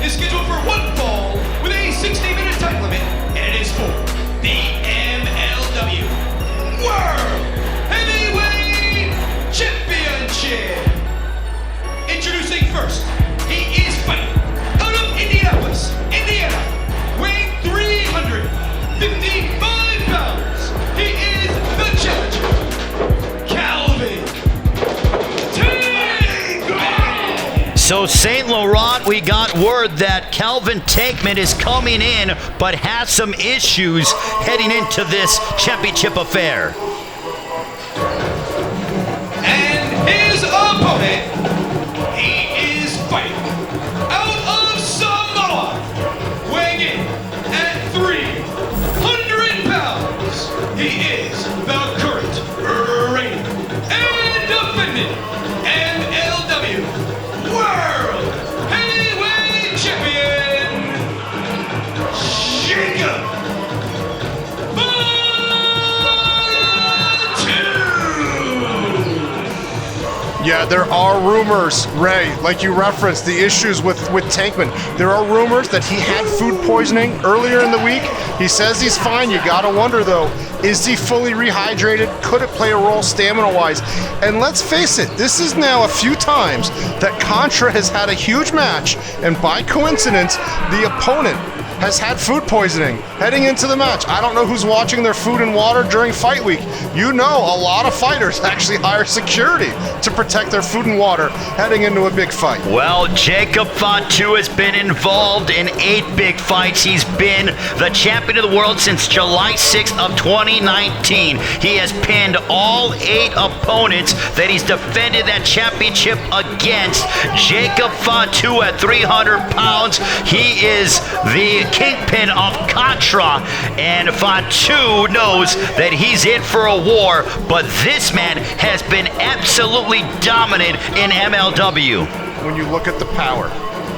is scheduled for one fall with a 60-minute time limit, and it is for the MLW World Heavyweight Championship. Introducing first, he is fighting out of Indianapolis, Indiana, weighing 355 pounds. He is the challenger, Calvin Tankman. So St. Laurent, we got word that Calvin Tankman is coming in, but has some issues heading into this championship affair. And his opponent, he is fighting out of Samoa, weighing in at 300 pounds. He is the current reigning and defending MLW World Heavyweight Champion, Jacob Fatu. Yeah, there are rumors, Ray, like you referenced, the issues with Tankman. There are rumors that he had food poisoning earlier in the week. He says he's fine. You gotta wonder though, is he fully rehydrated? Could it play a role stamina-wise? And let's face it, this is now a few times that Contra has had a huge match, and by coincidence, the opponent has had food poisoning heading into the match. I don't know who's watching their food and water during fight week. You know, a lot of fighters actually hire security to protect their food and water heading into a big fight. Well, Jacob Fatu has been involved in 8 big fights. He's been the champion of the world since July 6th of 2019. He has pinned all 8 opponents that he's defended that championship against. Jacob Fatu at 300 pounds. He is the kingpin of Contra, and Fatu knows that he's in for a war, but this man has been absolutely dominant in MLW. When you look at the power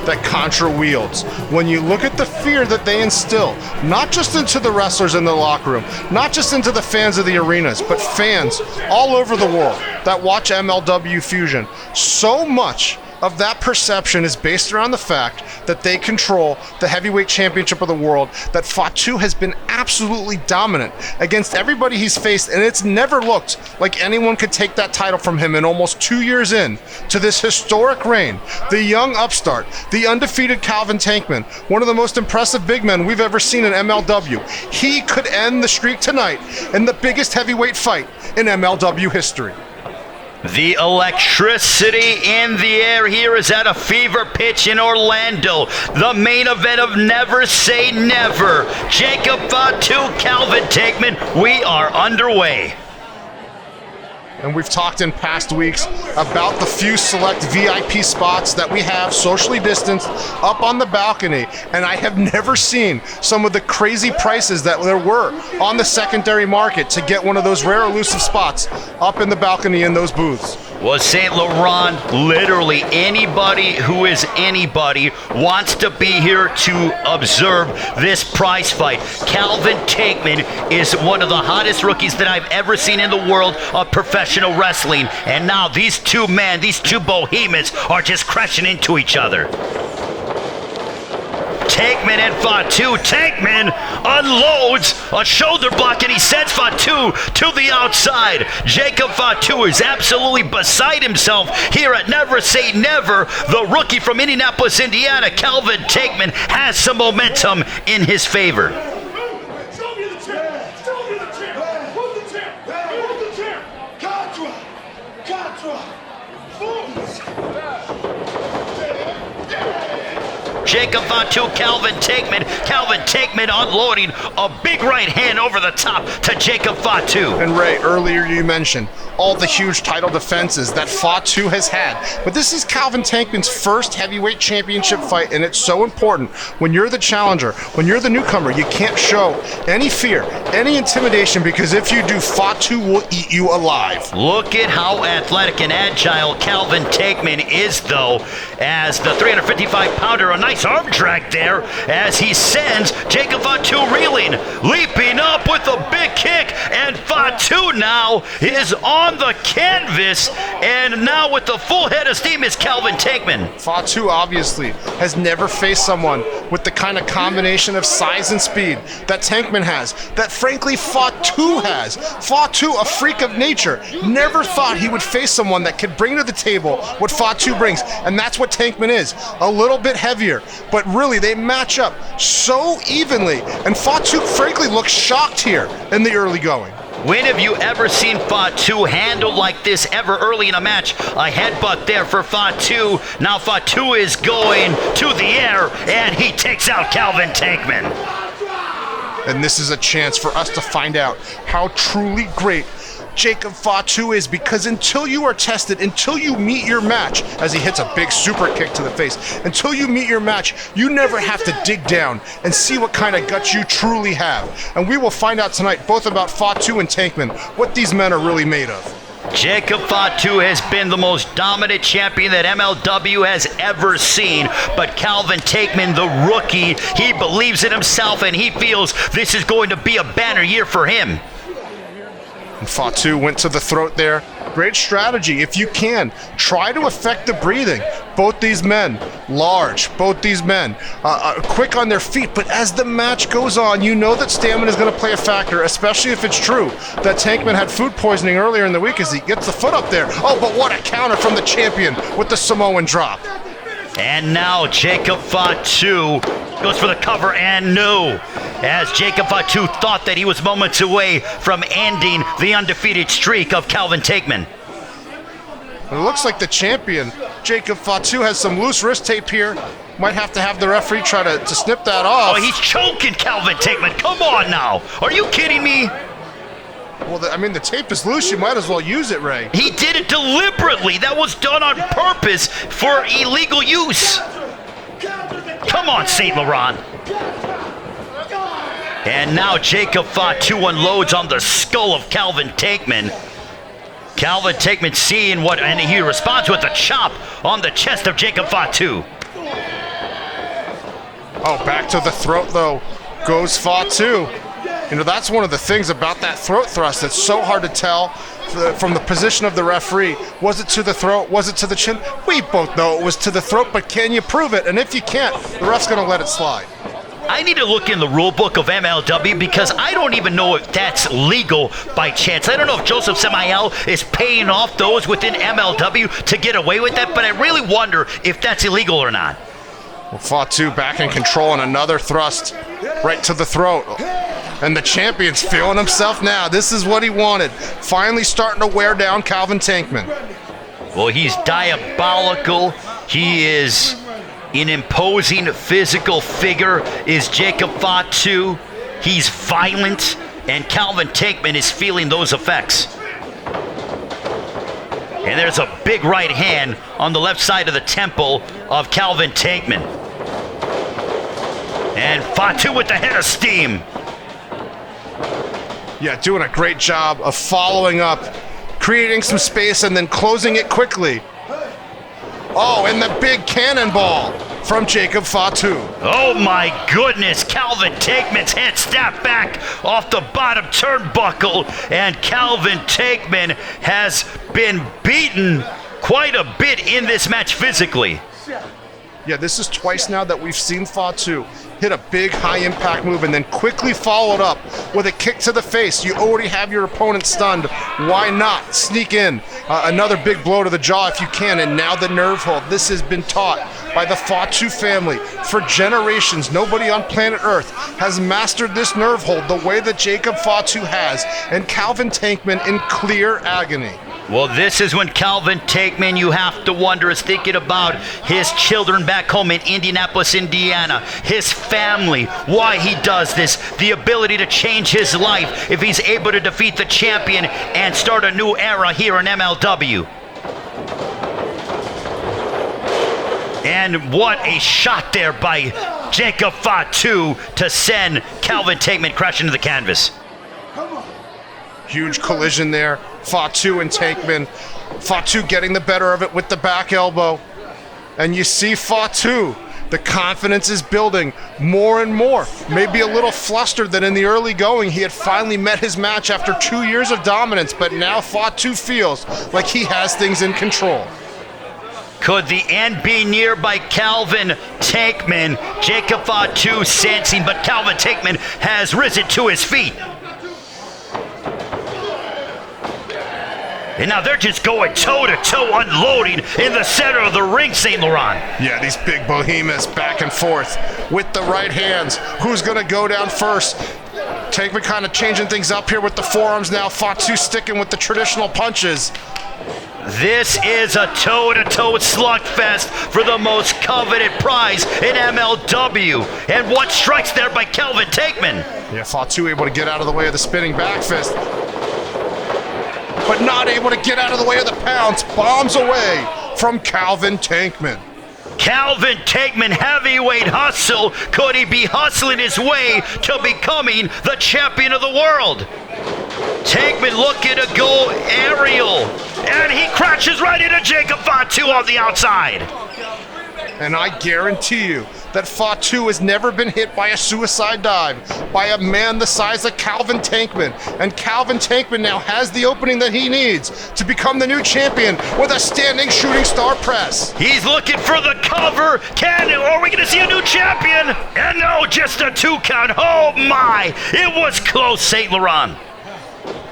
that Contra wields, when you look at the fear that they instill, not just into the wrestlers in the locker room, not just into the fans of the arenas, but fans all over the world that watch MLW Fusion, so much of that perception is based around the fact that they control the heavyweight championship of the world, that Fatu has been absolutely dominant against everybody he's faced, and it's never looked like anyone could take that title from him in almost 2 years in to this historic reign. The young upstart, the undefeated Calvin Tankman, one of the most impressive big men we've ever seen in MLW. He could end the streak tonight in the biggest heavyweight fight in MLW history. The electricity in the air here is at a fever pitch in Orlando. The main event of Never Say Never. Jacob Fatu, Calvin Tankman, we are underway. And we've talked in past weeks about the few select VIP spots that we have socially distanced up on the balcony. And I have never seen some of the crazy prices that there were on the secondary market to get one of those rare elusive spots up in the balcony in those booths. Well, St. Laurent, literally anybody who is anybody wants to be here to observe this prize fight. Calvin Tankman is one of the hottest rookies that I've ever seen in the world of professional wrestling. And now these two men, these two behemoths are just crashing into each other. Tankman and Fatu. Tankman unloads a shoulder block and he sends Fatu to the outside. Jacob Fatu is absolutely beside himself here at Never Say Never. The rookie from Indianapolis, Indiana, Calvin Tankman, has some momentum in his favor. Jacob Fatu, Calvin Tankman. Calvin Tankman unloading a big right hand over the top to Jacob Fatu. And Ray, earlier you mentioned all the huge title defenses that Fatu has had. But this is Calvin Tankman's first heavyweight championship fight, and it's so important. When you're the challenger, when you're the newcomer, you can't show any fear, any intimidation, because if you do, Fatu will eat you alive. Look at how athletic and agile Calvin Tankman is, though, as the 355-pounder, a nice nice arm drag there as he sends Jacob Fatu reeling, leaping up with a big kick, and Fatu now is on the canvas, and now with the full head of steam is Calvin Tankman. Fatu obviously has never faced someone with the kind of combination of size and speed that Tankman has, that frankly Fatu has. Fatu, a freak of nature, never thought he would face someone that could bring to the table what Fatu brings, and that's what Tankman is. A little bit heavier, but really they match up so evenly, and Fatu frankly looks shocked here in the early going. When have you ever seen Fatu handled like this ever early in a match? A headbutt there for Fatu. Now Fatu is going to the air, and he takes out Calvin Tankman. And this is a chance for us to find out how truly great Jacob Fatu is, because until you are tested, until you meet your match, as he hits a big super kick to the face, until you meet your match, you never have to dig down and see what kind of guts you truly have. And we will find out tonight, both about Fatu and Tankman, what these men are really made of. Jacob Fatu has been the most dominant champion that MLW has ever seen, but Calvin Tankman, the rookie, he believes in himself and he feels this is going to be a banner year for him. And Fatu went to the throat there. Great strategy. If you can, try to affect the breathing. Both these men, large, both these men, quick on their feet. But as the match goes on, you know that stamina is going to play a factor, especially if it's true that Tankman had food poisoning earlier in the week as he gets the foot up there. Oh, but what a counter from the champion with the Samoan drop. And now Jacob Fatu goes for the cover, and no, as Jacob Fatu thought that he was moments away from ending the undefeated streak of Calvin Tankman. It looks like the champion, Jacob Fatu, has some loose wrist tape here. Might have to have the referee try to snip that off. Oh, he's choking Calvin Tankman. Come on now. Are you kidding me? Well, the tape is loose. You might as well use it, Ray. He did it deliberately. That was done on purpose for illegal use. Come on, St. Laurent. And now Jacob Fatu unloads on the skull of Calvin Tankman. Calvin Tankman seeing what, and he responds with a chop on the chest of Jacob Fatu. Oh, back to the throat, though, goes Fatu. You know, that's one of the things about that throat thrust that's so hard to tell from the position of the referee. Was it to the throat? Was it to the chin? We both know it was to the throat, but can you prove it? And if you can't, the ref's going to let it slide. I need to look in the rule book of MLW because I don't even know if that's legal by chance. I don't know if Joseph Samael is paying off those within MLW to get away with that, but I really wonder if that's illegal or not. Well, Fatu back in control, and another thrust right to the throat. And the champion's feeling himself now. This is what he wanted. Finally starting to wear down Calvin Tankman. Well, he's diabolical. He is an imposing physical figure, is Jacob Fatu. He's violent, and Calvin Tankman is feeling those effects. And there's a big right hand on the left side of the temple of Calvin Tankman. And Fatu with the head of steam. Yeah, doing a great job of following up, creating some space, and then closing it quickly. Oh, and the big cannonball from Jacob Fatu. Oh my goodness, Calvin Tankman's head snapped back off the bottom turnbuckle, and Calvin Tankman has been beaten quite a bit in this match physically. Yeah, this is twice now that we've seen Fatu hit a big high-impact move and then quickly followed up with a kick to the face. You already have your opponent stunned. Why not sneak in another big blow to the jaw if you can? And now the nerve hold. This has been taught by the Fatu family for generations. Nobody on planet Earth has mastered this nerve hold the way that Jacob Fatu has, and Calvin Tankman in clear agony. Well, this is when Calvin Tankman, you have to wonder, is thinking about his children back home in Indianapolis, Indiana, his family, why he does this, the ability to change his life if he's able to defeat the champion and start a new era here in MLW. And what a shot there by Jacob Fatu to send Calvin Tankman crashing to the canvas. Huge collision there. Fatu and Tankman. Fatu getting the better of it with the back elbow. And you see Fatu The confidence is building more and more. Maybe a little flustered that in the early going he had finally met his match after 2 years of dominance, but now Fatu feels like he has things in control. Could the end be near by Calvin Tankman? Jacob Fatu sensing, but Calvin Tankman has risen to his feet. And now they're just going toe-to-toe, unloading in the center of the ring, St. Laurent. Yeah, these big behemoths back and forth with the right hands. Who's going to go down first? Tankman kind of changing things up here with the forearms now. Fatu sticking with the traditional punches. This is a toe-to-toe slugfest for the most coveted prize in MLW. And what strikes there by Calvin Tankman? Yeah, Fatu able to get out of the way of the spinning back fist, but not able to get out of the way of the pounce. Bombs away from Calvin Tankman. Calvin Tankman, heavyweight hustle. Could he be hustling his way to becoming the champion of the world? Tankman looking to go aerial, and he crashes right into Jacob Fatu on the outside. And I guarantee you that Fatu has never been hit by a suicide dive by a man the size of Calvin Tankman. And Calvin Tankman now has the opening that he needs to become the new champion with a standing shooting star press. He's looking for the cover. Are we going to see a new champion? And no, just a 2 count. Oh my, it was close, St. Laurent.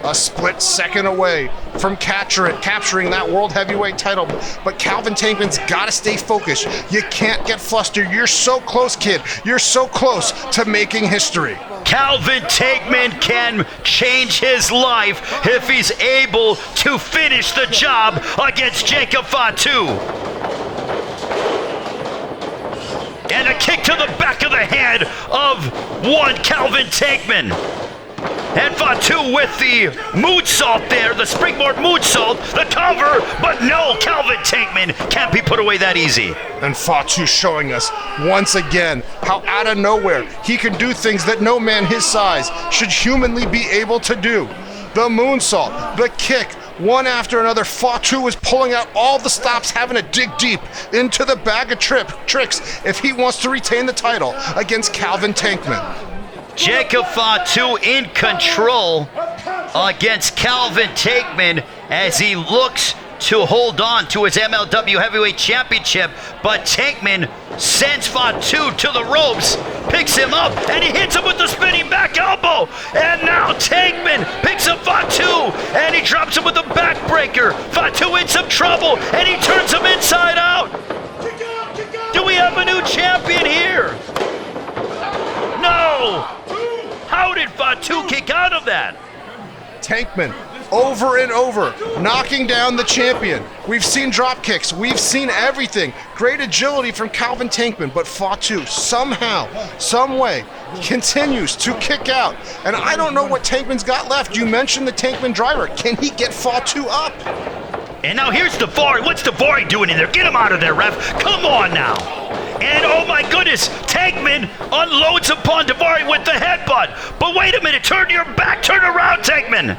A split second away from capturing that World Heavyweight title. But Calvin Tankman's got to stay focused. You can't get flustered. You're so close, kid. You're so close to making history. Calvin Tankman can change his life if he's able to finish the job against Jacob Fatu. And a kick to the back of the head of one Calvin Tankman. And Fatu with the moonsault there, the springboard moonsault, the cover, but no, Calvin Tankman can't be put away that easy. And Fatu showing us once again how out of nowhere he can do things that no man his size should humanly be able to do. The moonsault, the kick, one after another. Fatu is pulling out all the stops, having to dig deep into the bag of tricks if he wants to retain the title against Calvin Tankman. Jacob Fatu in control against Calvin Tankman as he looks to hold on to his MLW Heavyweight Championship, but Tankman sends Fatu to the ropes, picks him up, and he hits him with the spinning back elbow. And now Tankman picks up Fatu, and he drops him with a backbreaker. Fatu in some trouble, and he turns him inside out. Do we have a new champion here? No! How did Fatu kick out of that? Tankman over and over knocking down the champion. We've seen drop kicks, we've seen everything. Great agility from Calvin Tankman, but Fatu somehow, some way continues to kick out. And I don't know what Tankman's got left. You mentioned the Tankman driver. Can he get Fatu up? And now here's Daivari. What's Daivari doing in there? Get him out of there, ref. Come on now. And oh my goodness, Tankman unloads upon Daivari with the headbutt. But wait a minute, turn your back, turn around, Tankman.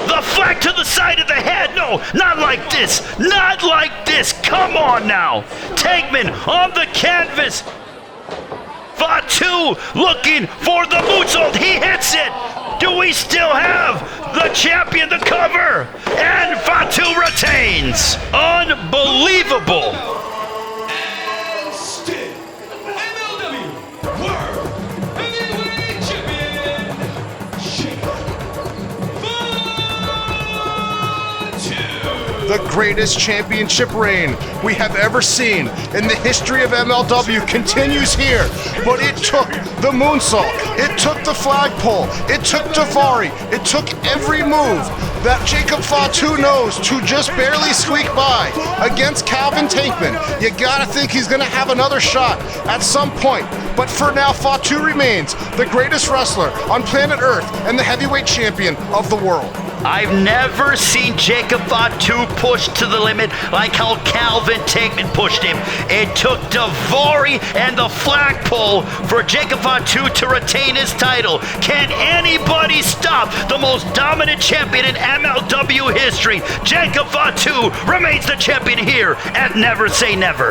The flag to the side of the head. No, not like this, not like this. Come on now. Tankman on the canvas. Fatu looking for the moonsault. He hits it. Do we still have the champion, the cover? And Fatu retains. Unbelievable. And still, MLW World Heavyweight Champion, Jacob Fatu. The greatest championship reign we have ever seen in the history of MLW continues here. But it took the moonsault, it took the flagpole, it took Daivari, it took every move that Jacob Fatu knows to just barely squeak by against Calvin Tankman. You gotta think he's gonna have another shot at some point. But for now, Fatu remains the greatest wrestler on planet Earth and the heavyweight champion of the world. I've never seen Jacob Fatu push to the limit like how Calvin Tankman pushed him. It took Daivari and the flagpole for Jacob Fatu to retain his title. Can anybody stop the most dominant champion in MLW history? Jacob Fatu remains the champion here at Never Say Never.